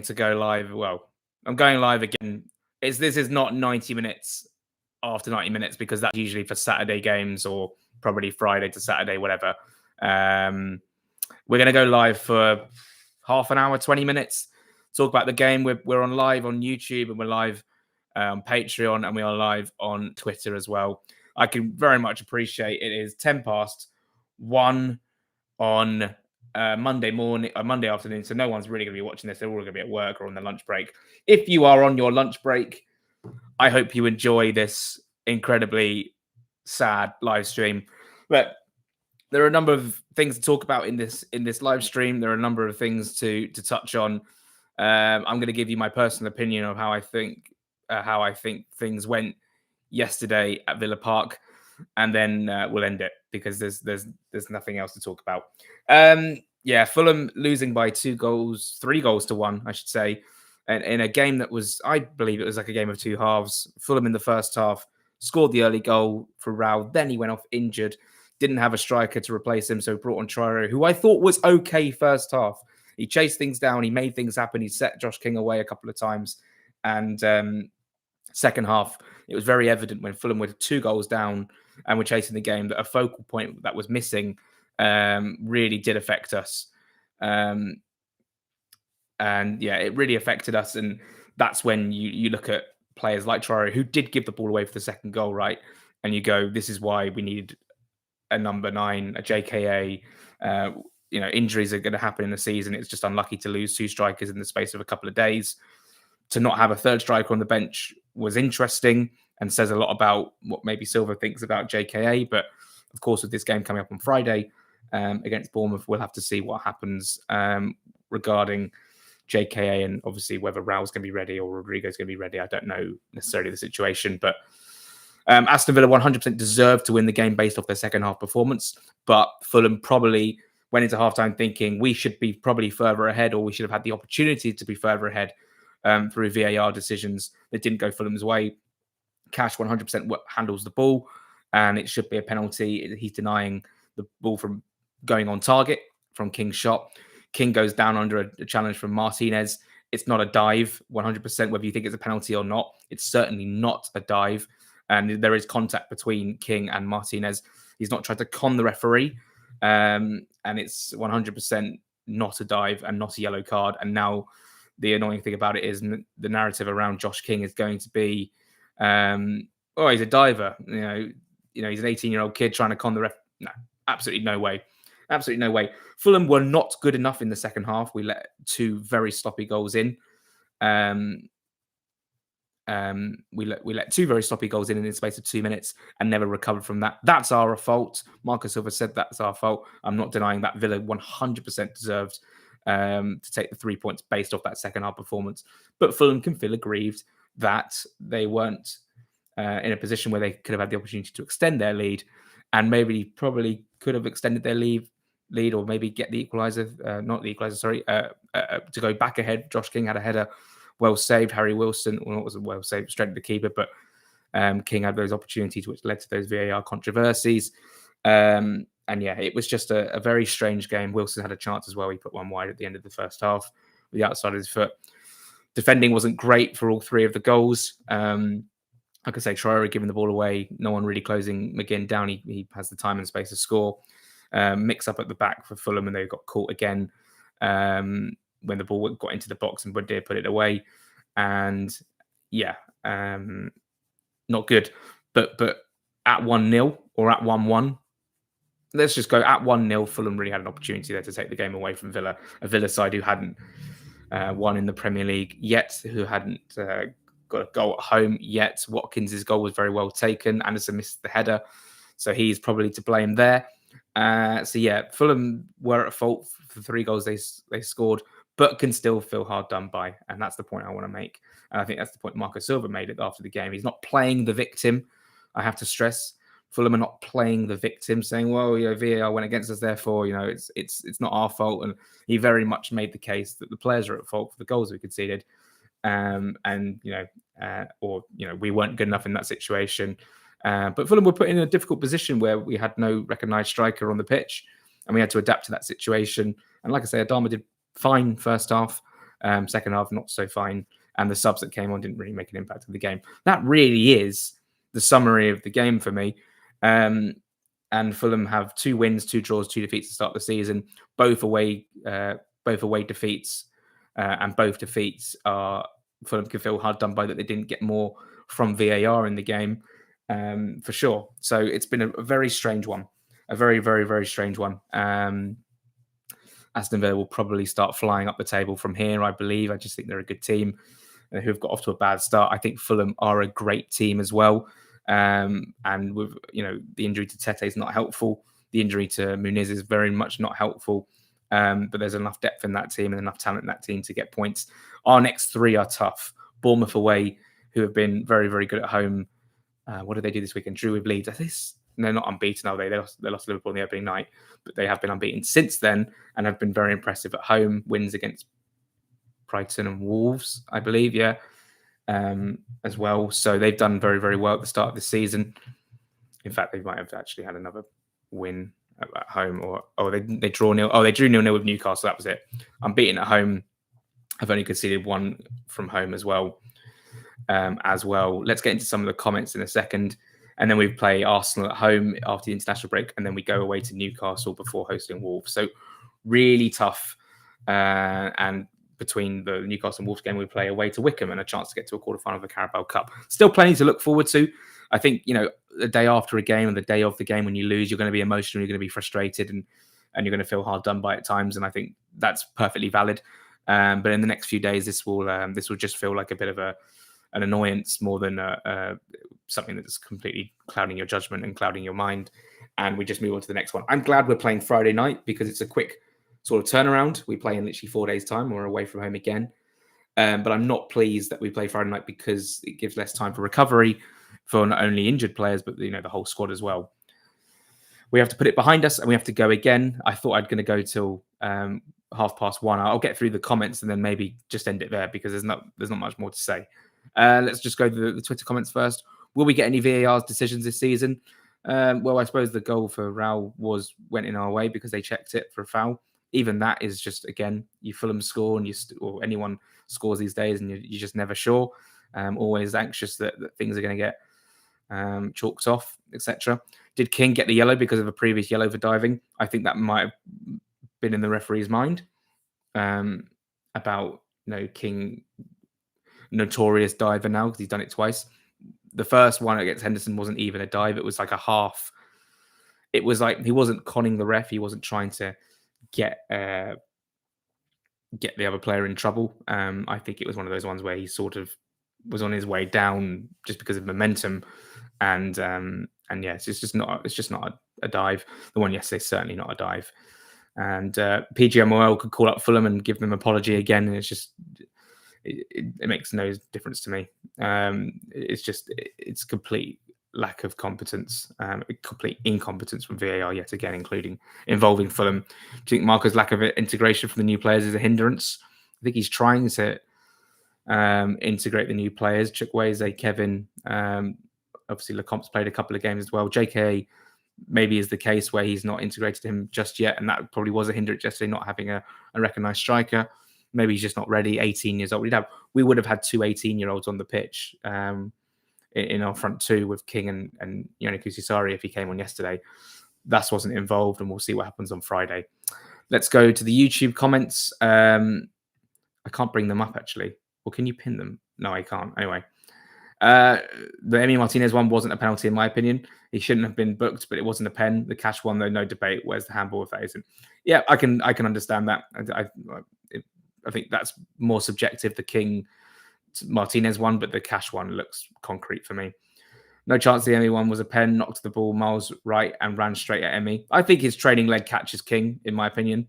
to go live. Well, I'm going live again. This is not 90 minutes after 90 minutes because that's usually for Saturday games or probably Friday to Saturday, whatever. We're going to go live for half an hour, 20 minutes. Talk about the game. We're on live on YouTube and we're live on Patreon and we are live on Twitter as well. I can very much appreciate it is 10 past 1 on Monday morning, Monday afternoon. So no one's really going to be watching this. They're all going to be at work or on their lunch break. If you are on your lunch break, I hope you enjoy this incredibly sad live stream. But there are a number of things to talk about in this live stream. There are a number of things to touch on. I'm going to give you my personal opinion of how I think things went yesterday at Villa Park, and then we'll end it because there's nothing else to talk about. Fulham losing by 3 goals to 1, I should say, and in a game that was, I believe it was like a game of two halves. Fulham in the first half scored the early goal for Rao, then he went off injured, didn't have a striker to replace him, so brought on Traore, who I thought was okay first half. He chased things down, he made things happen, he set Josh King away a couple of times, and second half, it was very evident when Fulham were 2 goals down and were chasing the game that a focal point that was missing really did affect us. And yeah, it really affected us. And that's when you look at players like Traore, who did give the ball away for the second goal, right? And you go, this is why we need a number 9, a JKA. Injuries are going to happen in the season. It's just unlucky to lose 2 strikers in the space of a couple of days. To not have a third striker on the bench was interesting and says a lot about what maybe Silva thinks about JKA. But of course, with this game coming up on Friday against Bournemouth, we'll have to see what happens regarding JKA and obviously whether Raul's going to be ready or Rodrigo's going to be ready. I don't know necessarily the situation, but Aston Villa 100% deserved to win the game based off their second half performance. But Fulham probably went into halftime thinking we should be probably further ahead, or we should have had the opportunity to be further ahead through VAR decisions that didn't go Fulham's way. Cash 100% handles the ball, and it should be a penalty. He's denying the ball from going on target from King's shot. King goes down under a challenge from Martinez. It's not a dive, 100%, whether you think it's a penalty or not. It's certainly not a dive. And there is contact between King and Martinez. He's not tried to con the referee. And it's 100% not a dive and not a yellow card. And now the annoying thing about it is the narrative around Josh King is going to be, he's a diver. He's an 18-year-old kid trying to con the ref. No, absolutely no way. Absolutely no way. Fulham were not good enough in the second half. We let 2 very sloppy goals in. We let 2 very sloppy goals in the space of 2 minutes and never recovered from that. That's our fault. Marcus Silva said that's our fault. I'm not denying that. Villa 100% deserved to take the 3 points based off that second half performance. But Fulham can feel aggrieved that they weren't in a position where they could have had the opportunity to extend their lead, and probably could have extended their lead or maybe get the equaliser, not the equaliser, sorry, to go back ahead. Josh King had a header well saved. Harry Wilson, well, it wasn't well saved, straight to the keeper, but King had those opportunities which led to those VAR controversies. And yeah, it was just a very strange game. Wilson had a chance as well. He put one wide at the end of the first half with the outside of his foot. Defending wasn't great for all 3 of the goals. Like I say, Traore giving the ball away. No one really closing McGinn down. He has the time and space to score. Mix up at the back for Fulham, and they got caught again when the ball got into the box and Badir put it away. And yeah, not good. But at 1-0 or at 1-1, let's just go at 1-0. Fulham really had an opportunity there to take the game away from Villa, a Villa side who hadn't won in the Premier League yet, who hadn't got a goal at home yet. Watkins' goal was very well taken. Anderson missed the header, so he's probably to blame there. So yeah, Fulham were at fault for 3 goals they scored, but can still feel hard done by. And that's the point I want to make. And I think that's the point Marcus Silva made it after the game. He's not playing the victim. I have to stress, Fulham are not playing the victim, saying, well, VAR went against us, therefore, it's not our fault. And he very much made the case that the players are at fault for the goals we conceded. We weren't good enough in that situation. But Fulham were put in a difficult position where we had no recognised striker on the pitch, and we had to adapt to that situation. And like I say, Adama did fine first half, Second half, not so fine. And the subs that came on didn't really make an impact on the game. That really is the summary of the game for me. And Fulham have 2 wins, 2 draws, 2 defeats to start the season, both away defeats, and both defeats are Fulham can feel hard done by that they didn't get more from VAR in the game, for sure. So it's been a very strange one, a very, very, very strange one. Aston Villa will probably start flying up the table from here, I believe. I just think they're a good team who've got off to a bad start. I think Fulham are a great team as well. And with the injury to Tete is not helpful. The injury to Muniz is very much not helpful. But there's enough depth in that team and enough talent in that team to get points. Our next 3 are tough. Bournemouth away, who have been very, very good at home. What did they do this weekend? Drew with Leeds. They're not unbeaten, are they? They lost Liverpool on the opening night, but they have been unbeaten since then and have been very impressive at home. Wins against Brighton and Wolves, I believe, as well. So they've done very, very well at the start of the season. In fact, they might have actually had another win at home, or they draw nil. Oh, they drew 0-0 with Newcastle. That was it. Unbeaten at home. I've only conceded 1 from home as well. Let's get into some of the comments in a second. And then we play Arsenal at home after the international break. And then we go away to Newcastle before hosting Wolves. So really tough. And between the Newcastle and Wolves game, we play away to Wickham and a chance to get to a quarterfinal of the Carabao Cup. Still plenty to look forward to. I think, the day after a game and the day of the game when you lose, you're going to be emotional, you're going to be frustrated, and you're going to feel hard done by at times. And I think that's perfectly valid. But in the next few days, this will just feel like a bit of an annoyance more than something that's completely clouding your judgment and clouding your mind. And we just move on to the next one. I'm glad we're playing Friday night because it's a quick sort of turnaround. We play in literally 4 days' time. We're away from home again. But I'm not pleased that we play Friday night because it gives less time for recovery for not only injured players, but the whole squad as well. We have to put it behind us and we have to go again. I thought I'd going to go till 1:30. I'll get through the comments and then maybe just end it there because there's not much more to say. Let's just go to the Twitter comments first. Will we get any VAR's decisions this season? Well, I suppose the goal for Raul went in our way because they checked it for a foul. Even that is just, again, you Fulham score and or anyone scores these days and you're just never sure. Always anxious that things are going to get chalked off, etc. Did King get the yellow because of a previous yellow for diving? I think that might have been in the referee's mind about King, notorious diver now because he's done it twice. The first one against Henderson wasn't even a dive. It was like a half. It was like he wasn't conning the ref. He wasn't trying to get the other player in trouble. I think it was one of those ones where he sort of was on his way down just because of momentum. And yes, it's just not a dive. The one yesterday is certainly not a dive. And PGMOL could call up Fulham and give them an apology again. And it's just it makes no difference to me. It's complete lack of competence, complete incompetence from VAR yet again, involving Fulham. Do you think Marco's lack of integration from the new players is a hindrance? I think he's trying to integrate the new players. Chukwueze, Kevin, obviously Lecomte's played a couple of games as well. JK maybe is the case where he's not integrated him just yet, and that probably was a hindrance yesterday, not having a recognised striker. Maybe he's just not ready. 18 years old. We would have had 2 18-year-olds on the pitch in our front 2 with King and Yannick Kusisari if he came on yesterday. That wasn't involved, and we'll see what happens on Friday. Let's go to the YouTube comments. I can't bring them up, actually. Or can you pin them? No, I can't. Anyway. The Emi Martinez one wasn't a penalty, in my opinion. He shouldn't have been booked, but it wasn't a pen. The Cash one, though, no debate. Where's the handball if that isn't? Yeah, I can understand that. I think that's more subjective, the King Martinez one, but the Cash one looks concrete for me. No chance the Emi one was a pen, knocked the ball miles right and ran straight at Emi. I think his trailing leg catches King, in my opinion,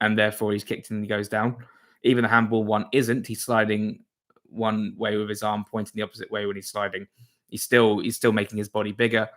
and therefore he's kicked and he goes down. Even the handball one isn't. He's sliding one way with his arm, pointing the opposite way when he's sliding. He's still making his body bigger,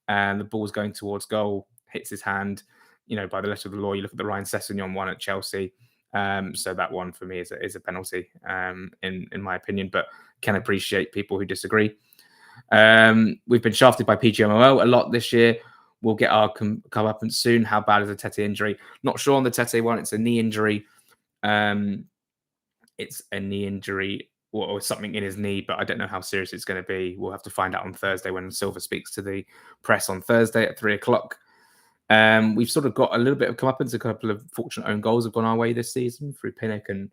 and the ball's going towards goal, hits his hand. By the letter of the law, you look at the Ryan Sessegnon one at Chelsea. So that one for me is a penalty, in my opinion, but can appreciate people who disagree. We've been shafted by PGMOL a lot this year. We'll get our comeuppance soon. How bad is the Tete injury? Not sure on the Tete one. It's a knee injury. it's a knee injury or something in his knee, but I don't know how serious it's going to be. We'll have to find out on Thursday when Silva speaks to the press on Thursday at 3:00. We've sort of got a little bit of comeuppance. A couple of fortunate own goals have gone our way this season through Pinnock and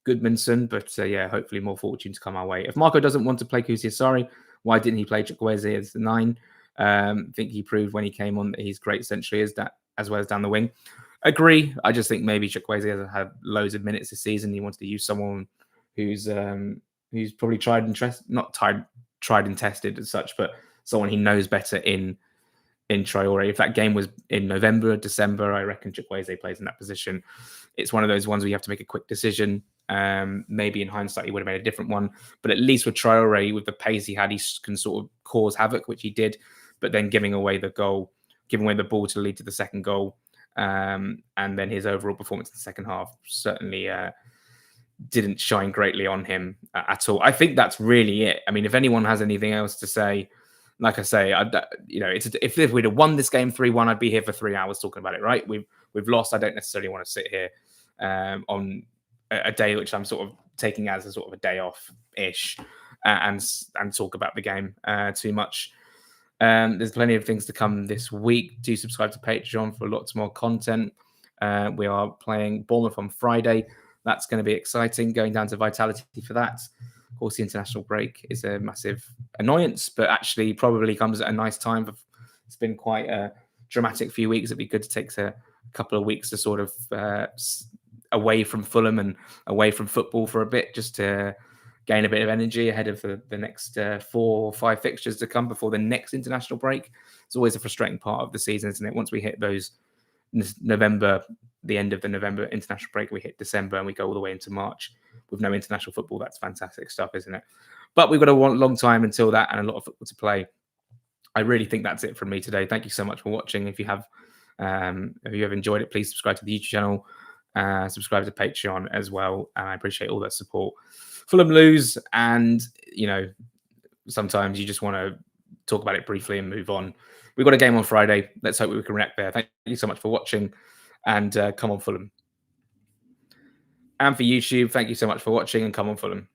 Goodmanson, but yeah, hopefully more fortune to come our way. If Marco doesn't want to play Kusiasari, why didn't he play Chukwueze as the 9? I think he proved when he came on that he's great centrally as well as down the wing. Agree. I just think maybe Chukwueze hasn't had loads of minutes this season. He wanted to use someone who's probably tried and tested as such, but someone he knows better in Traore. If that game was in November, December, I reckon Chukwueze plays in that position. It's one of those ones where you have to make a quick decision. Maybe in hindsight, he would have made a different one. But at least with Traore, with the pace he had, he can sort of cause havoc, which he did. But then giving away the ball to lead to the second goal. And then his overall performance in the second half certainly didn't shine greatly on him at all. I think that's really it. I mean, if anyone has anything else to say, like I say, if we'd have won this game 3-1, I'd be here for 3 hours talking about it, right? We've lost. I don't necessarily want to sit here on a day which I'm sort of taking as a sort of a day off-ish and talk about the game too much. There's plenty of things to come this week. Do subscribe to Patreon for lots more content. We are playing Bournemouth on Friday. That's going to be exciting, going down to Vitality for that. Of course, the international break is a massive annoyance, but actually probably comes at a nice time. It's been quite a dramatic few weeks. It'd be good to take a couple of weeks to sort of away from Fulham and away from football for a bit, just to gain a bit of energy ahead of the next 4 or 5 fixtures to come before the next international break. It's always a frustrating part of the season, isn't it? Once we hit those November, the end of the November international break, we hit December and we go all the way into March with no international football. That's fantastic stuff, isn't it? But we've got a long time until that and a lot of football to play. I really think that's it from me today. Thank you so much for watching. If you have enjoyed it, please subscribe to the YouTube channel, subscribe to Patreon as well. And I appreciate all that support. Fulham lose, and sometimes you just want to talk about it briefly and move on. We've got a game on Friday. Let's hope we can react there. Thank you so much for watching, and come on Fulham. And for YouTube, thank you so much for watching, and come on Fulham.